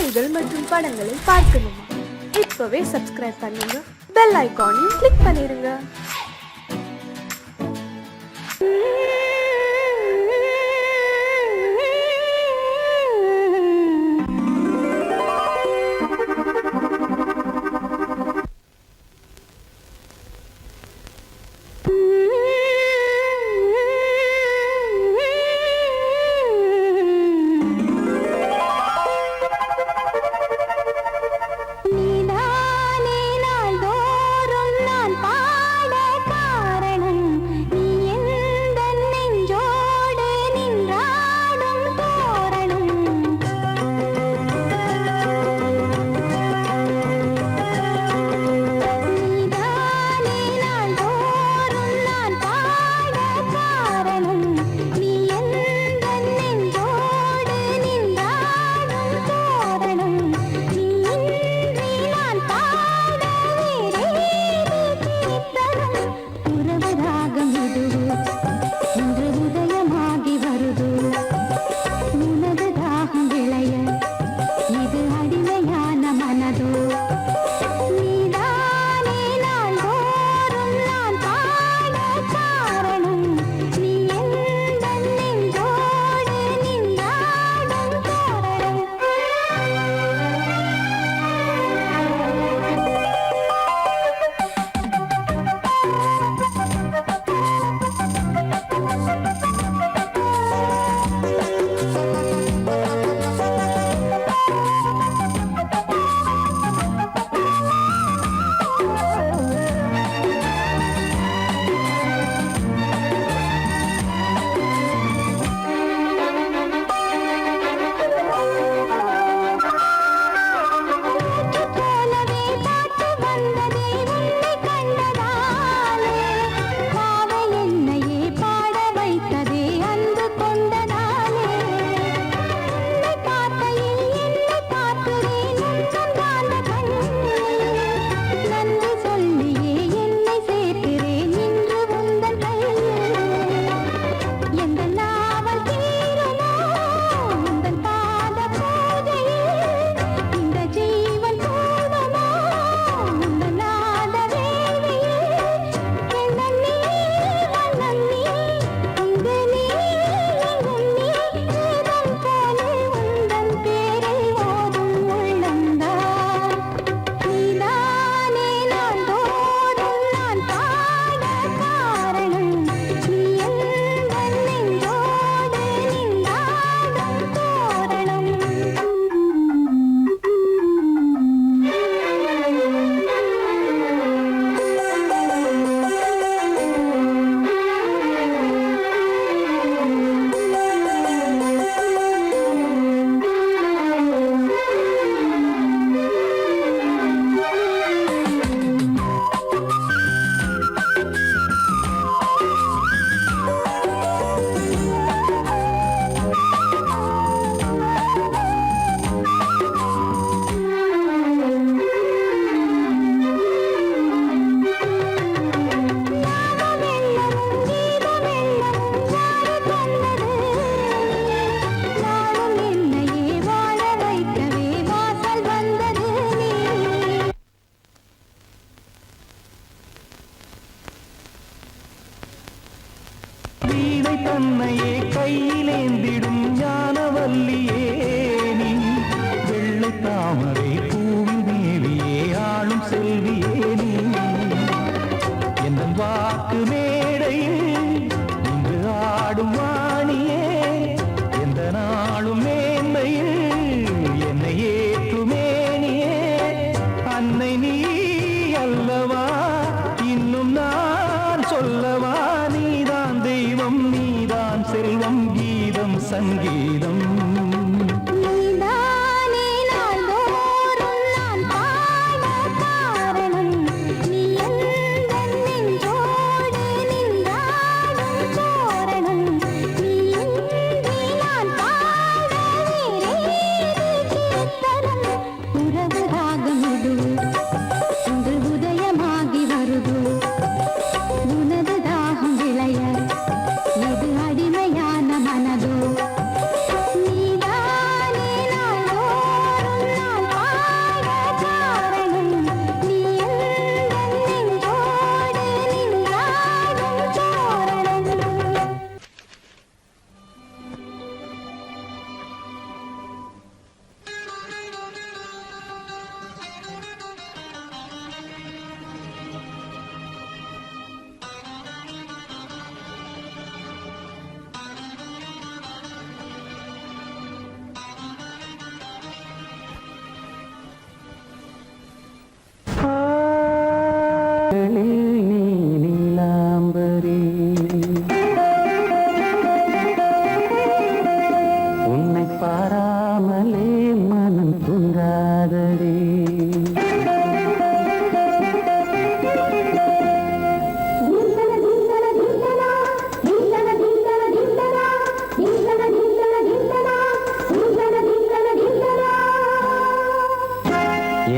செய்திகள் மற்றும் படங்களை பார்க்கணுமா? இப்பவே சப்ஸ்கிரைப் பண்ணுங்க, பெல் ஐகானையும் கிளிக் பண்ணிருங்க.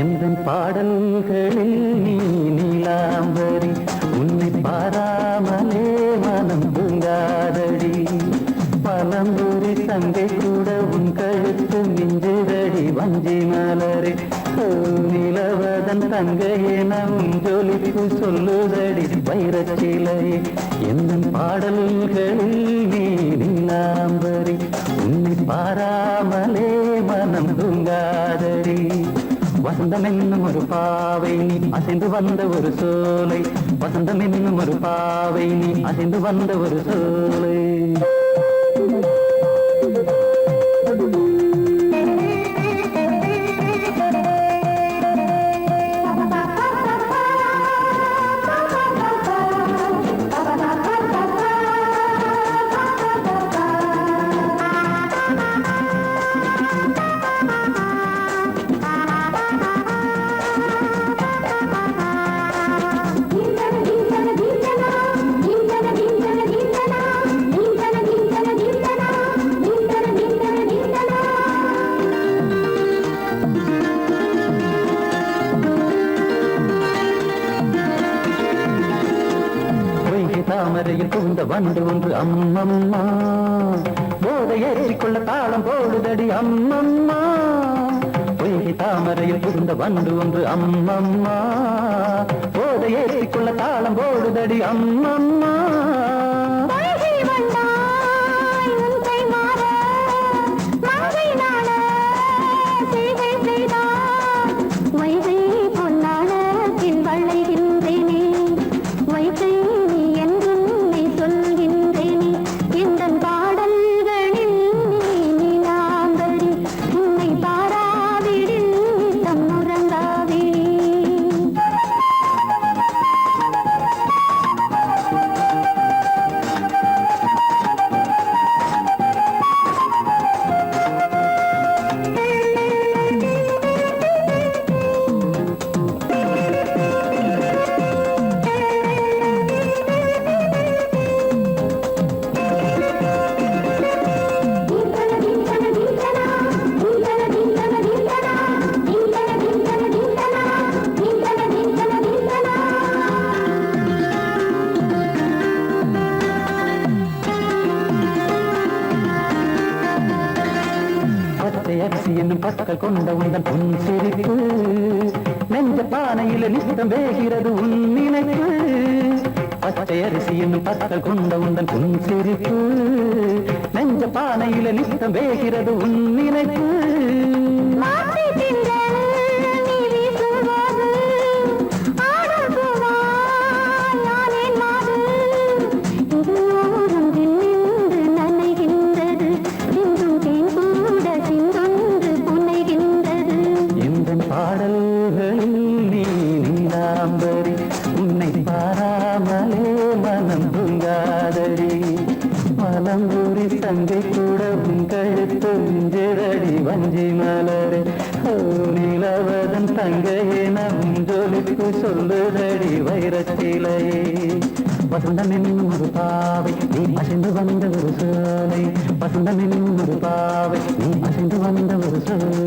எந்தன் பாடல்களில் நீ நீலாம்பரி உன்னை பாராமலே மனம் தூங்காதடி பலம்புரி தங்கை கூட உன் கழுத்து மிஞ்சுதடி வஞ்சி மலரே நிலவதன் தங்கையே நம் ஜொலிப்பு சொல்லுதடி வைரச்சிலையே எந்தன் பாடல்களில் நீ நீலாம்பரி உன்னை பாராமலே மனம் தூங்காதடி வசந்தம் என்னும் ஒரு பாவை நீ அசைந்து வந்த ஒரு சோலை வசந்தம் என்னும் ஒரு பாவை நீ அசைந்து வந்த ஒரு சோலை தாமரையில் புகுந்த வண்டு ஒன்று அம்மம்மா போதை ஏற்றிக்கொள்ள தாளம் போடுதடி அம்மம்மா பொய்கை தாமரையில் புகுந்த வண்டு ஒன்று அம்மம்மா போதை ஏற்றிக்கொள்ள தாளம் போடுதடி அம்மம்மா என்னும் பற்கள் கொண்ட உந்தன் பொன் சிரிப்பு நெஞ்ச பானையில நித்தம் வேகிறது உன் நினைப்பு பச்சை அரிசி என்னும் பற்கள் கொண்ட உந்தன் பொன் சிரிப்பு நெஞ்ச பானையில நித்தம் வேகிறது உன் நினைப்பு உன்னை பாராமலே மனம் தூங்காதடி மலம்பூரி தங்கை கூட உன் கழுத்து மிஞ்சிரடி வஞ்சி மலரே நிலவதன் தங்கையே நம் ஜொலிப்பு சொல்லுதடி வைரச்சிலையே வசந்தம் என்னும் ஒரு பாவை நீ அசைந்து வந்த ஒரு சோலை வசந்தம் என்னும் ஒரு பாவை நீ அசைந்து வந்த ஒரு சோலை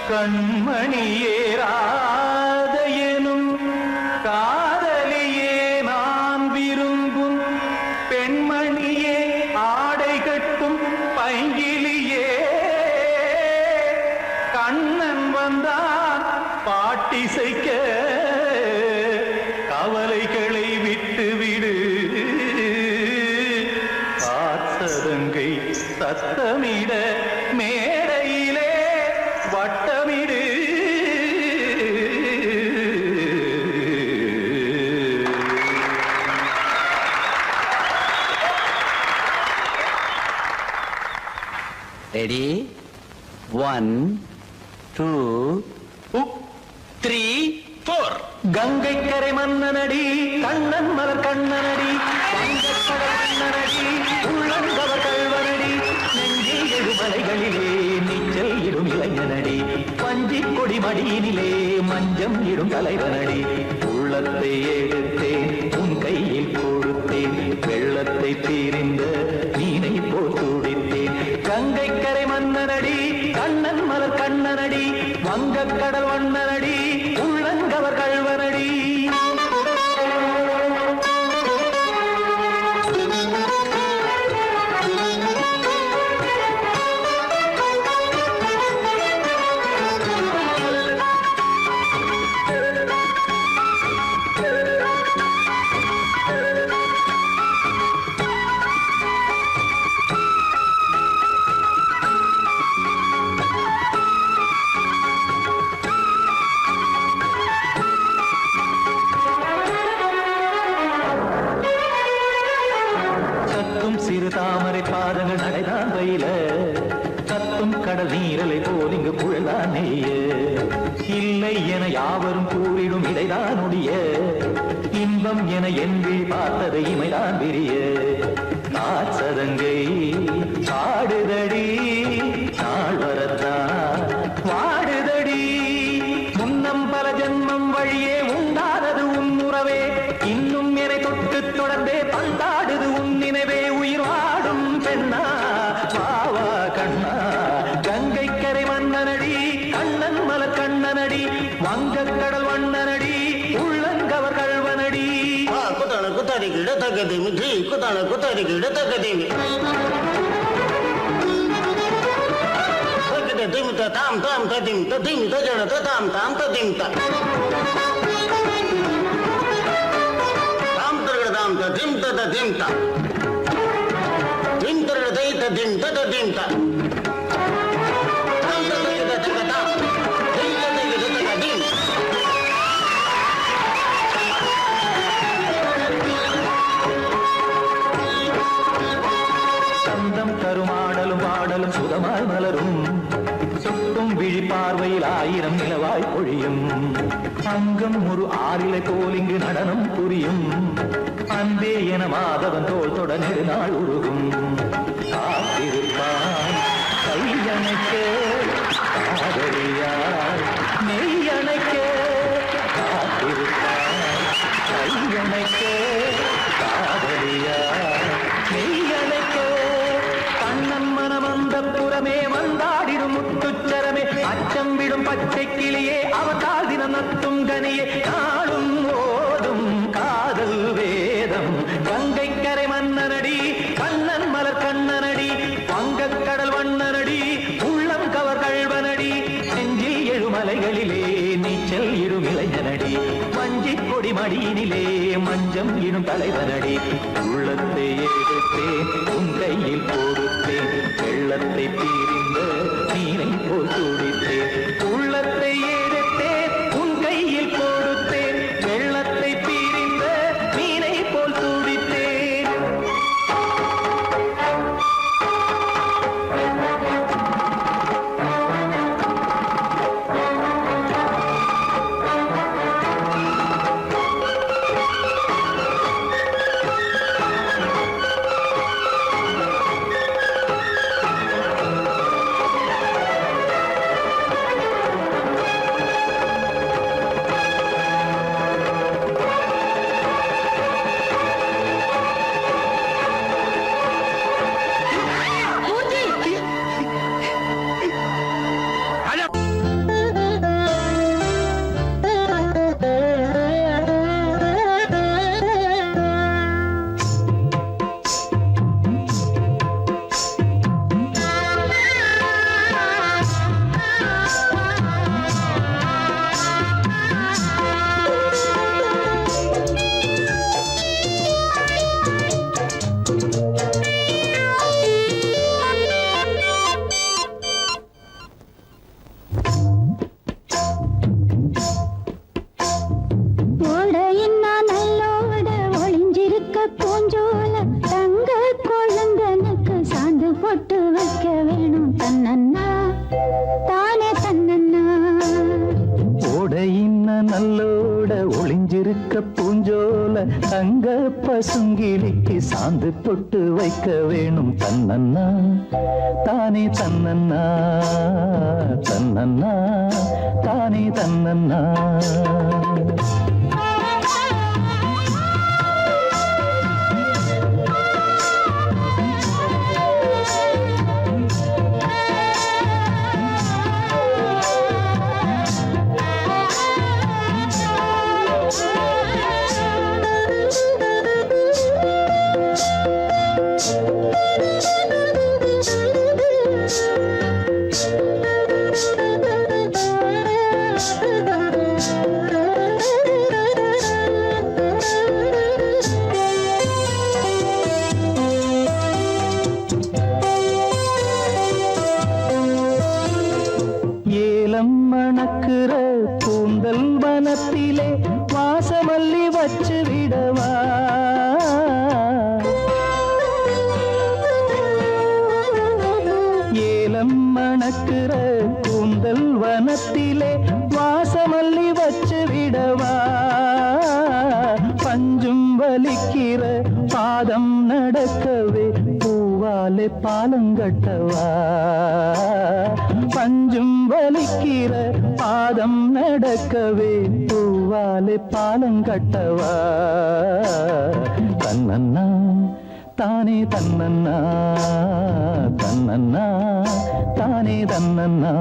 கண்மணியே ராதையனும் காதலியே நான் விரும்பும் பெண்மணியே ஆடை கட்டும் பைங்கிலியே கண்ணன் வந்தான் பாட்டிசைக்க கவலைகளை விட்டுவிடு காத்ததங்கை சத்தமிட மேடையிலே வட்டமிடு ரெடி 1 2 3 4 கங்கை கரை மன்னனடி கண்ணன் மலர் கண்ணனடி கண்ணனடி உள்ளங்கவர் கல்வனடி நெஞ்சில் எழுமலைகளிலே நீச்சல் இடும் இளைஞனடி பஞ்சி கொடி மடியினிலே மஞ்சம் இடும் தலைவனடி உள்ளத்தை எடுத்தேன் உன் கையில் கொடுத்தேன் வெள்ளத்தை தீரிந்த மீனை போல் துடித்தேன் கங்கை கரை மன்னனடி வங்கக்கடல் வண்ணனடி உள்ளங்கவர் கழ்வனடி. சிறு தாமரை பாதங்கள் நடைதான் பயில கத்தும் கடல் நீரலை போல் இங்கு புழலாம் நெய்ய. இல்லை என யாவரும் கூறிடும் இடைதான் உடைய இன்பம் என என்பி பார்த்ததை இமைதான் விரிய. காச்சதங்கை பாடுதடி நாள் வரத்தான் வாடுதடி. முன்னம் பல ஜென்மம் வழியே உண்டானது உன் உறவே இன்னும் என்னை தொட்டு தொடர்ந்தே பந்தாடுது உன் நினைவே. உயிர் வாடும் பெண்ணா வாவா கண்ணா கங்கை கரை மன்னனடி கண்ணன் மலர் கண்ணனடி வங்கக்கடல் வண்ணனடி உள்ளங்கவர் கழ்வனடி. குத்தான குத்தாரி கிட தக்கதேமி ஜி குத்தான குத்தாரி கிட தக்கதேமி திமித்த தாம் தாம் ததிமித்த திமித்த ஜடத தாம் தாம் ததிமித்த தாம் தரகதாம் ததிமித்த ததிமித்த திம் தரகதை ததிமித்த ததிமித்த தாம் தரகத தகதாம் திம் தரகத தகதிம். சந்தம் கருமாடலும் பாடலும் சுதமாய் மலரும் சுட்டும் விழி பார்வையில் ஆயிரம் நிலவாய் பொழியும். அங்கம் ஒரு ஆறிலை போல் இங்கு நடனம் புரியும். அன்பே என மாதவன் தோல் தொட நெடுநாள் உருகும். காத்திருப்பான் கையணைக்க காதலியார் மெய்யணைக்க. காத்திருப்பான் கையணைக்க காதலியார் மெய்யணைக்க. கண்ணன் மனம் அந்த புறமே வந்தாடிடும் முத்துச்சரமே அச்சம் விடும் பச்சை கிளியே அவதால் தினம் நத்தும் கனியே. நாளும் ஓதும் காதல் வேதம் கங்கை கரை மன்னனடி கண்ணன் மலர் கண்ணனடி வங்கக்கடல் வண்ணனடி உள்ளம் கவர் கழ்வனடி. நெஞ்சில் எழுமலைகளிலே நீச்சல் இடும் இளைஞனடி வஞ்சி கொடி மடியினிலே மஞ்சம் இடும் தலைவனடி. உள்ளத்தை எடுத்தேன் உன் கையில் கொடுத்தேன் வெள்ளத்தை பீரிந்த நீரை போல் துடித்தேன். உள்ளத்தை எடுத்தேன் உன் கையில் கொடுத்தேன் வெள்ளத்தை பீரிந்த நீரை போல் துடித்தேன். நல்லோட ஒளிஞ்சிருக்க பூஞ்சோல தங்க பசுங்கிலிக்கு சாந்து பொட்டு வைக்க வேணும் தன்னன்னா தானே தன்னன்னா தன்னன்னா தானே தன்னன்னா. மணக்கிற கூந்தல் வனத்திலே வாசமல்லி வச்சு விடவா பஞ்சும் வலிக்கிற பாதம் நடக்கவே பூவாலே பாலங்கட்டவா பஞ்சும் வலிக்கிற பாதம் நடக்கவே பூவாலே பாலங்கட்டவா தன்னன்னா தானே தன்னன்னா தன்னன்னா தானே தன்னன்னா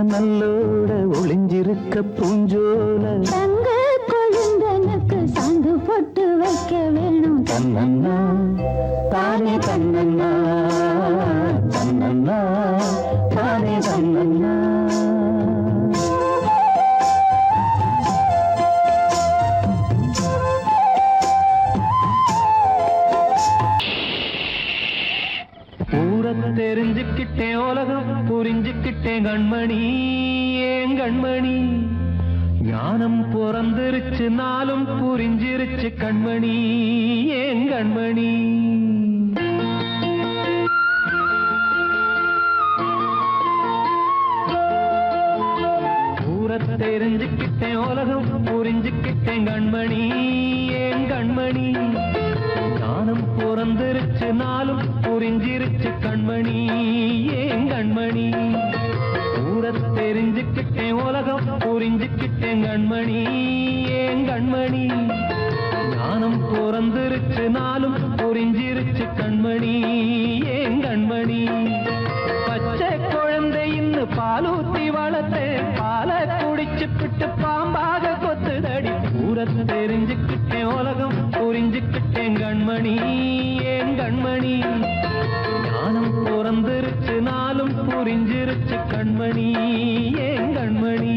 நல்லோட ஒளிஞ்சிருக்க பூஞ்சோல தங்க கொழுந்தனுக்கு சாந்து போட்டு வைக்க வேணும் தன்னன்னா தானே தன்னன்னா தன்னன்னா தானே தன்னன்னா தெரிஞ்சுக்கிட்டேன் உலகம் புரிஞ்சுக்கிட்டேன் கண்மணி ஏன் கண்மணி ஞானம் பிறந்திருச்சு நாளும் புரிஞ்சிருச்சு கண்மணி ஏன் கண்மணி தெரிஞ்சுக்கிட்டேன் உலகம் புரிஞ்சுக்கிட்டேன் கண்மணி ஏன் கண்மணி ஞானம் பிறந்திருச்சு நாளும் புரிஞ்சிருச்சு கண்மணி ஏன் கண்மணி தெரிஞ்சுக்கிட்டேன் உலகம் புரிஞ்சுக்கிட்டேன் கண்மணி ஏன் கண்மணி ஞானம் பிறந்திருச்சு நாளும் புரிஞ்சிருச்சு கண்மணி ஏன் கண்மணி பச்சை குழந்தை இன்னும் பாலூத்தி வளர்த்தேன் பாலை குடிச்சு பிட்டு பாம்பாக கொத்துதடி தெரிஞ்சுக்கிட்டேன் உலகம் புரிஞ்சுக்கிட்டேன் கண்மணி ஏன் கண்மணி ஞானம் பிறந்திருச்சு நாளும் புரிஞ்சிருச்சு கண்மணி ஏன் கண்மணி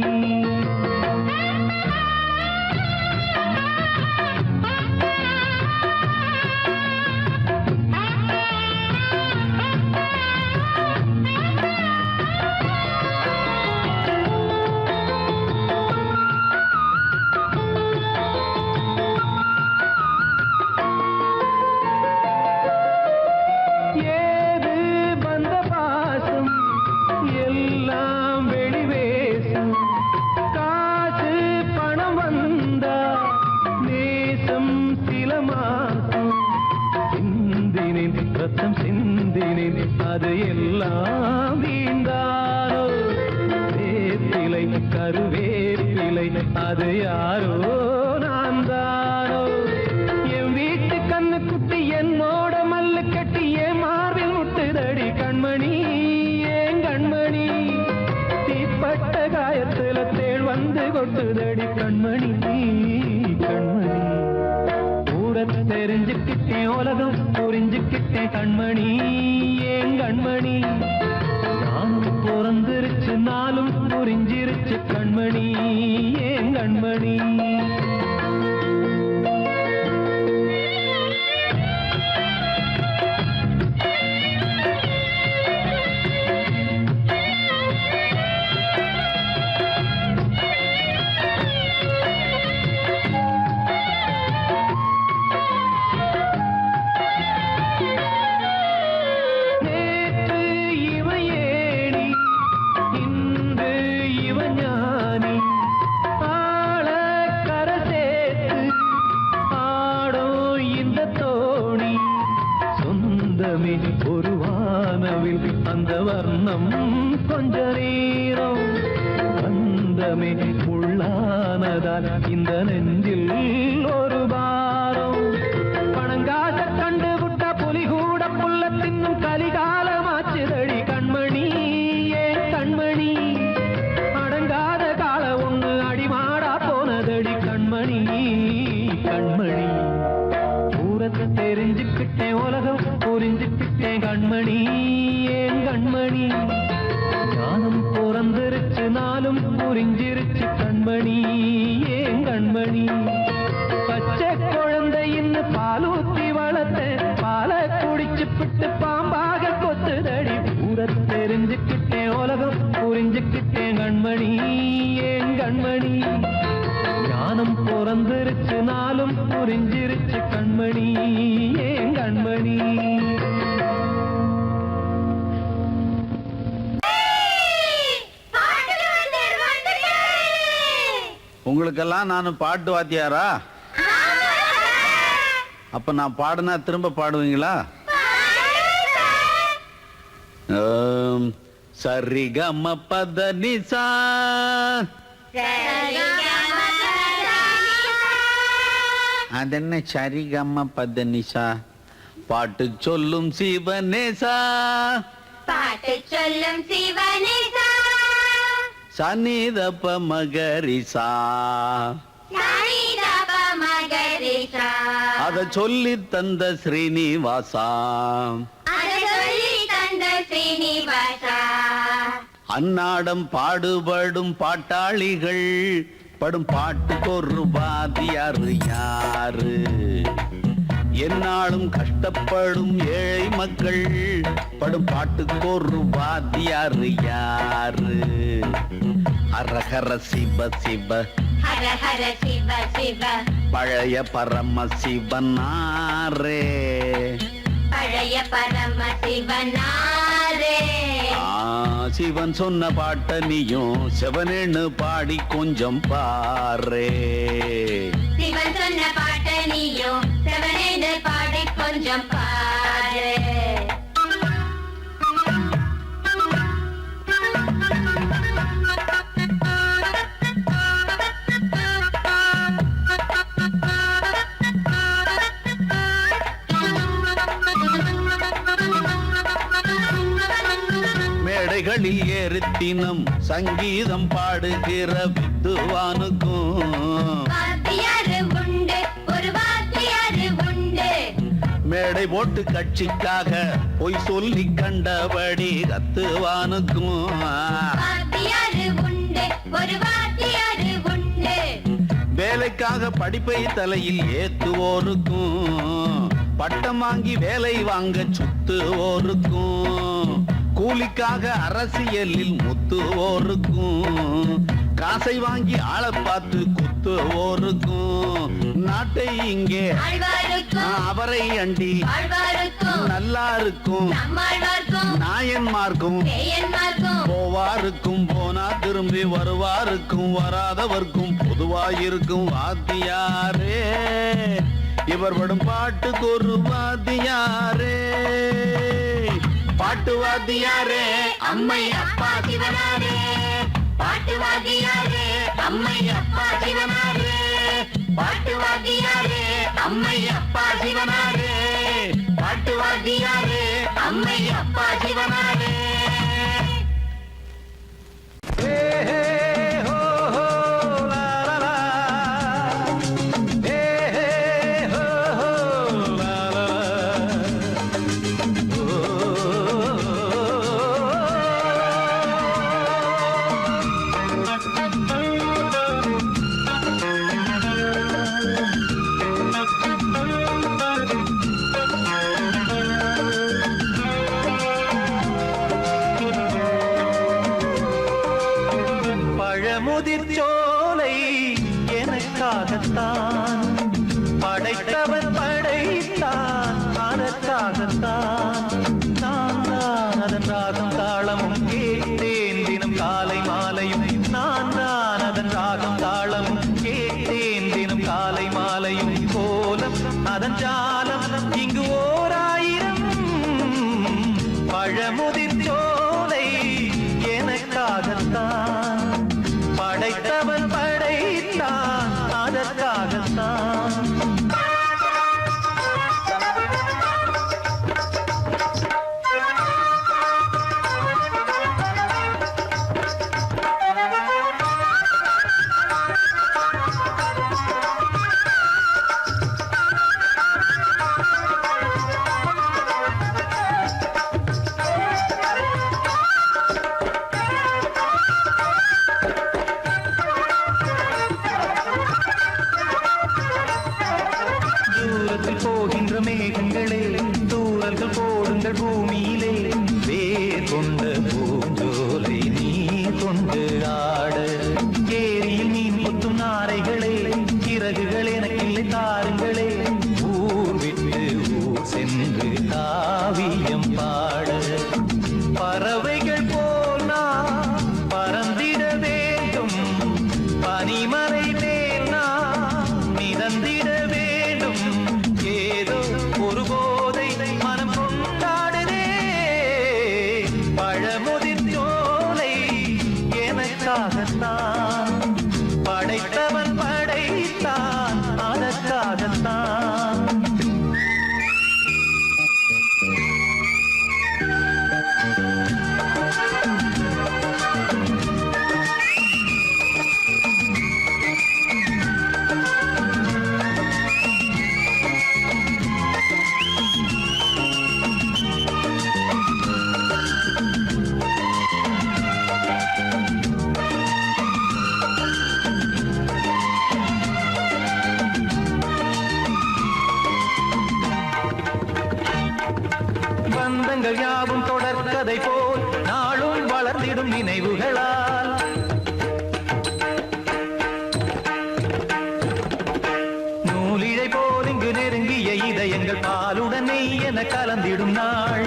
ரத்தம் சிந்தினேன் அது எல்லாம் வீண்டாரோ வேப்பிலை கருவேப்பிலை அது யாரோ நான் தானோ என் வீட்டு கண்ணு குட்டி என்னோட மல்லு கட்டி என் மார்பில் முட்டுதடி கண்மணி ஏன் கண்மணி தீப்பட்ட காயத்துல தேள் வந்து கொட்டுதடி கண்மணி கண்மணி தெரிஞ்சுக்கிட்டேன் உலகம் புரிஞ்சுக்கிட்டேன் கண்மணி ஏன் கண்மணி நானும் பிறந்திருச்சு நாளும் புரிஞ்சிருச்சு கண்மணி ஏன் கண்மணி வர்ணம் கொஞ்ச நேரம் பந்தமே உள்ளானதால் இந்த நெஞ்சில் ஒரு பாரம் பணங்காச கண்டு விட்ட புலி கூட புல்ல தின்னும் கலிகாலமாச்சுதடி கண்மணி ஏன் கண்மணி அடங்காத கால ஒண்ணு அடிமாடா போனதடி கண்மணி கண்மணி ஊரத்தை தெரிஞ்சுக்கிட்டேன் உலகம் புரிஞ்சுக்கிட்டேன் கண்மணி ஏன் கண்மணி ஞானம் பிறந்திருச்சு நாளும் புரிஞ்சிருச்சு கண்மணி ஏன் கண்மணி பச்சை குழந்தை இன்னும் பாலூத்தி வளர்த்த பாலை குடிச்சு பிட்டு பாம்பாக கொத்துதடி ஊரத்தை தெரிஞ்சுக்கிட்டேன் உலகம் புரிஞ்சுக்கிட்டேன் கண்மணி ஏன் கண்மணி ஞானம் பிறந்திருச்சு நாளும் புரிஞ்சிருச்சு கண்மணி ஏன் கண்மணி உங்களுக்கெல்லாம் நான் பாட்டு வாத்தியாரா? அப்ப நான் பாடுனா திரும்ப பாடுவீங்களா? சரிகம பத நிசா அதென்ன சரிகம பத நிசா பாட்டு சொல்லும் சிவனேசா பாட்டு சொல்லும் சிவனேசா சனிதப மகரிசா சனிதப மகரிசா அத சொல்லி தந்த ஸ்ரீனிவாசா அத சொல்லி தந்த ஸ்ரீனிவாசா அன்னாடம் பாடுபடும் பாட்டாளிகள் படும் பாட்டுக்கு ஒரு வாத்தியாரு யாரு என்னாலும் கஷ்டப்படும் ஏழை மக்கள் படும் பாட்டுக்கு ஒரு வாத்தியாரு யாரு ஹரஹர சிவ சிவ ஹர ஹர சிவ சிவ பழைய பரம சிவனாரே பழைய பரம சிவனாரே சிவன் சொன்ன பாட்ட நீயும் சிவனேன்னு பாடி கொஞ்சம் பாரே சிவன் சொன்ன பாட்ட நீயும் சிவனேன்னு பாடி கொஞ்சம் பாரு மேடைகளில் ஏறித்தினம் சங்கீதம் பாடுகிற வித்துவானுக்கும் வாத்தியாரு உண்டு ஒரு வாத்தியாரு உண்டு மேடை போட்டு கட்சிக்காக பொய் சொல்லி கண்டபடி கத்துவானுக்கும் வாத்தியாரு உண்டு ஒரு வாத்தியாரு உண்டு வேலைக்காக படிப்பை தலையில் ஏத்துவோருக்கும் பட்டம் வாங்கி வேலை வாங்க சுத்துவோருக்கும் கூலிக்காக அரசியலில் முத்துவோருக்கும் காசை வாங்கி ஆளை பார்த்து குத்துவோருக்கும் நாட்டை இங்கே அவரை அண்டி நல்லா இருக்கும் நாயன்மார்க்கும் போவாருக்கும் போனா திரும்பி வருவாருக்கும் வராதவர்க்கும் பொதுவாயிருக்கும் வாத்தியாரே இவர் படும் பாட்டுக்கு ஒரு வாத்தியாரே பாட்டு வாத்தியாரே அம்மை அப்பா சிவனாரே பாட்டு வாத்தியாரே அம்மை அப்பா சிவனாரே பாட்டு வாத்தியாரே அம்மை அப்பா சிவனாரே பாட்டு வாத்தியாரே அம்மை அப்பா சிவனாரே முதிர்ச்சோலை எனக்காகத்தான் படைத்தவன் படைத்தான் அதற்காகத்தான் நான் தான் அதன் ராகம் தாளமும் கேட்டேன் தினம் காலை மாலையும் நான் தான் அதன் ராகம் தாளமும் கேட்டேன் தினம் காலை மாலையும் கோலம் அதன் ஜாலம் இங்கு ஓராயிரம் பழமுதிர்ச்சோலை தூரத்தில் போகின்ற மேகங்களே தூரல்கள் போடுங்கள் பூமியிலே வேர் கொண்ட பூஞ்சோலை நீ கொண்டு ஆட ஏரியில் மீன் கொத்தும் நாரைகளே சிறகுகள் எனக்கில்லை தாருங்களே ஊர் விட்டு ஊர் சென்று காவியம் பாட பறவைகள் போல் நான் பறந்திட வேண்டும் பனிமலை மேல் நான் மிதந்திட வேண்டும் ஏதோ ஒரு போதை மனம் கொண்டாடுதே பழமுதிர் சோலை எனக்காகத்தான் படைத்தவன் படைத்தான் அதற்காகத்தான் பந்தங்கள் யாவும் தொடர்கதை போல் நாளும் வளர்ந்திடும் நினைவுகளால் நூலிழை போல் இங்கு நெருங்கிய இதயங்கள் பாலுடன் நெய் என கலந்திடும் நாள்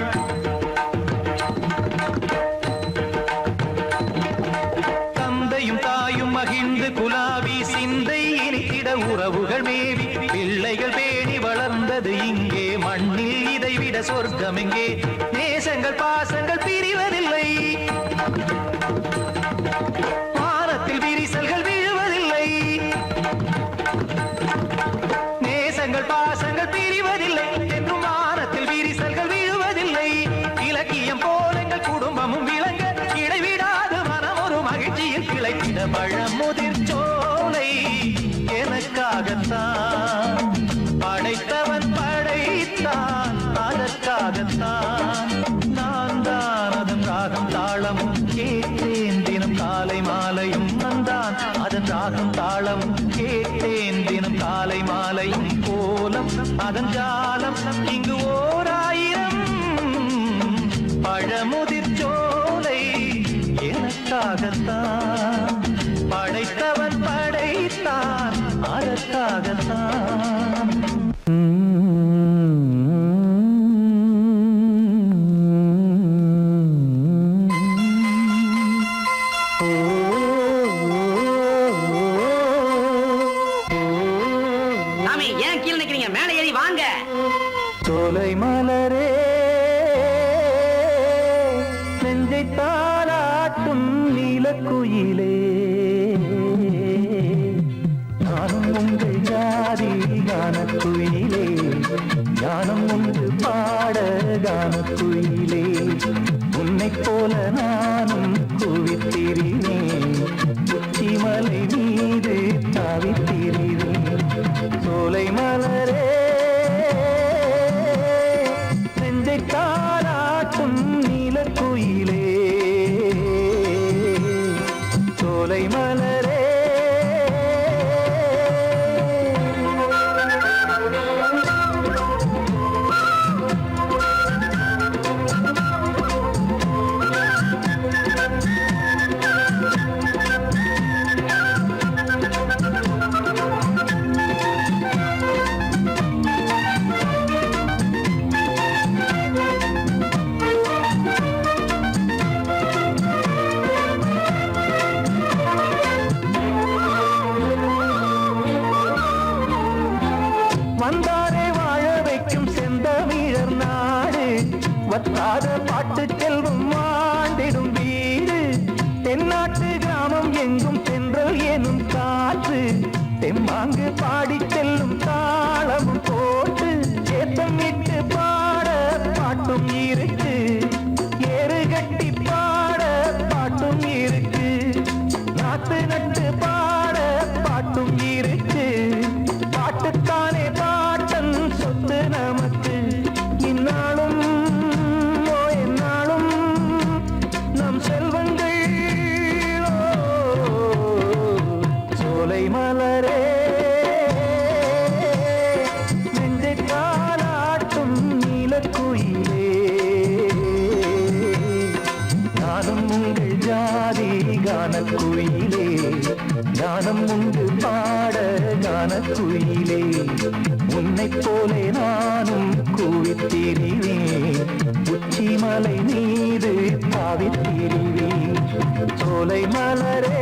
தந்தையும் தாயும் மகிழ்ந்து குலாவி சிந்தை இனித்திட உறவுகள் மேவி பிள்ளைகள் பேணி வளர்ந்தது இங்கே மண்ணில் இதைவிட சொர்க்கம் எங்கே நேசங்கள் பாசங்கள் பிரிவதில்லை வானத்தில் விரிசல்கள் விழுவதில்லை நேசங்கள் பாசங்கள் பிரிவதில்லை என்றும் வானத்தில் விரிசல்கள் விழுவதில்லை இலக்கியம் போல எங்கள் குடும்பமும் விளங்க இடைவிடாது மனம் ஒரு மகிழ்ச்சியில் கிளைத்திட பழமுதிர் சோலை எனக்காகத்தான் படைத்தவன் படைத்தான் அதற்காகத்தான் நான் தான் அதன் ராகம் தாளமும் கேட்டேன் தினம் காலை மாலையும் நந்தான் அதன் ராகம் தாளமும் கேட்டேன் தினம் காலை மாலையும் கோலம் அதன் ஜாலம் இங்கு ஓர் ஆயிரம் பழமுதிர் சோலை எனக்காகத்தான் படைத்தவன் படைத்தான் அதற்காகத்தான் சாமி ஏன் கீழே நிக்கிறீங்க மேலே ஏறி வாங்க சோலை மலரே நெஞ்சை தாளாட்டும் நீலக்குயிலே நானும் உங்கள் ஜாதி கானக்குயிலே ஞானம் உண்டு பாட கானக்குயிலே உன்னைப் போல நானும் குவித்திரினேன் உச்சிமலை மீது தாவித்திரினேன் சோலை மலரே நெஞ்சை தாளாட்டும் நீலக்குயிலே சோலை மலரே வந்தாரே வாழ வைக்கும் செந்தமிழர் நாடு வத்தாத பாட்டு செல்வம் ஆண்டிடும் வீடு தென்னாட்டு கிராமம் எங்கும் சென்றல் எனும் காற்று தெம்மாங்கு பாடி செல்லும் தாளமும் போட்டு ஏத்தம் இட்டு பாட பாட்டும் இருக்கு ஏறு கட்டி பாட பாட்டும் இருக்கு நாட்டு நட்டு பாட பாட்டும் இருக்கு பாட்டுத்தானே பாட்டன் சொத்து நமக்கு இந்நாளும் என்னாலும் உன்னைப் போலே நானும் கூவித்திரிவேன் உச்சிமலை மீது தாவித்திரிவேன் சோலை மலரே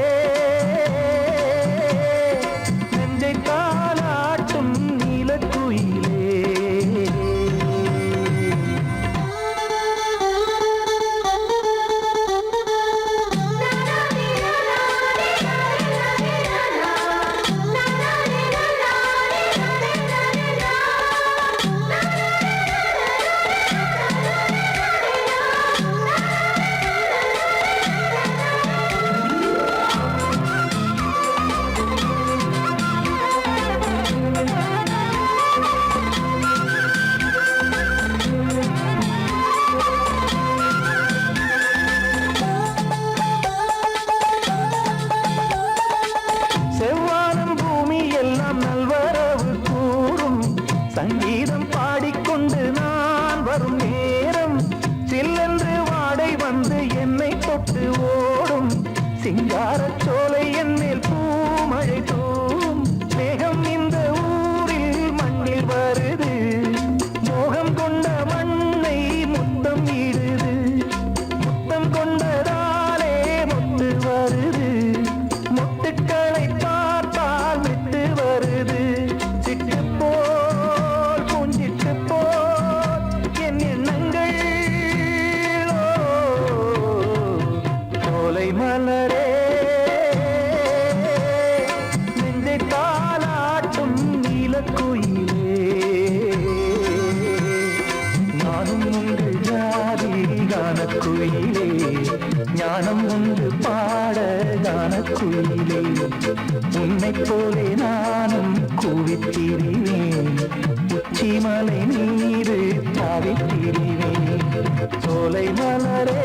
நெஞ்சை தாலாட்டும் நீலக்குயிலே செவ்வானம் பூமி எல்லாம் நல்வரவு கூறும் சங்கீதம் பாடிக்கொண்டு நான் வரும் நேரம் சில்லென்று வாடை வந்து என்னை தொட்டு ஓடும் சிங்காரச் சோலை என் மேல் பூமழை தூவும் மேகம் இந்த ஊரில் மண்ணில் வருது மோகம் கொண்ட மண்ணை முத்தம் இடுது முத்தம் கொண்டதாலே முத்து வருது முத்துக்களை பார்த்தால் விட்டு வருது சிட்டு போல் பூஞ்சிட்டு போல் என் எண்ணங்கள் சோலை மலரே நெஞ்சை தாலாட்டும் நீலக்குயிலே நானும் உங்கள் ஜாதி கானக்குயிலே ஞானம் உண்டு பாட கானக்குயிலே உன்னைப் போலே நானும் கூவித்திரிவேன் உச்சிமலை மீது தாவித்திரிவேன் சோலை மலரே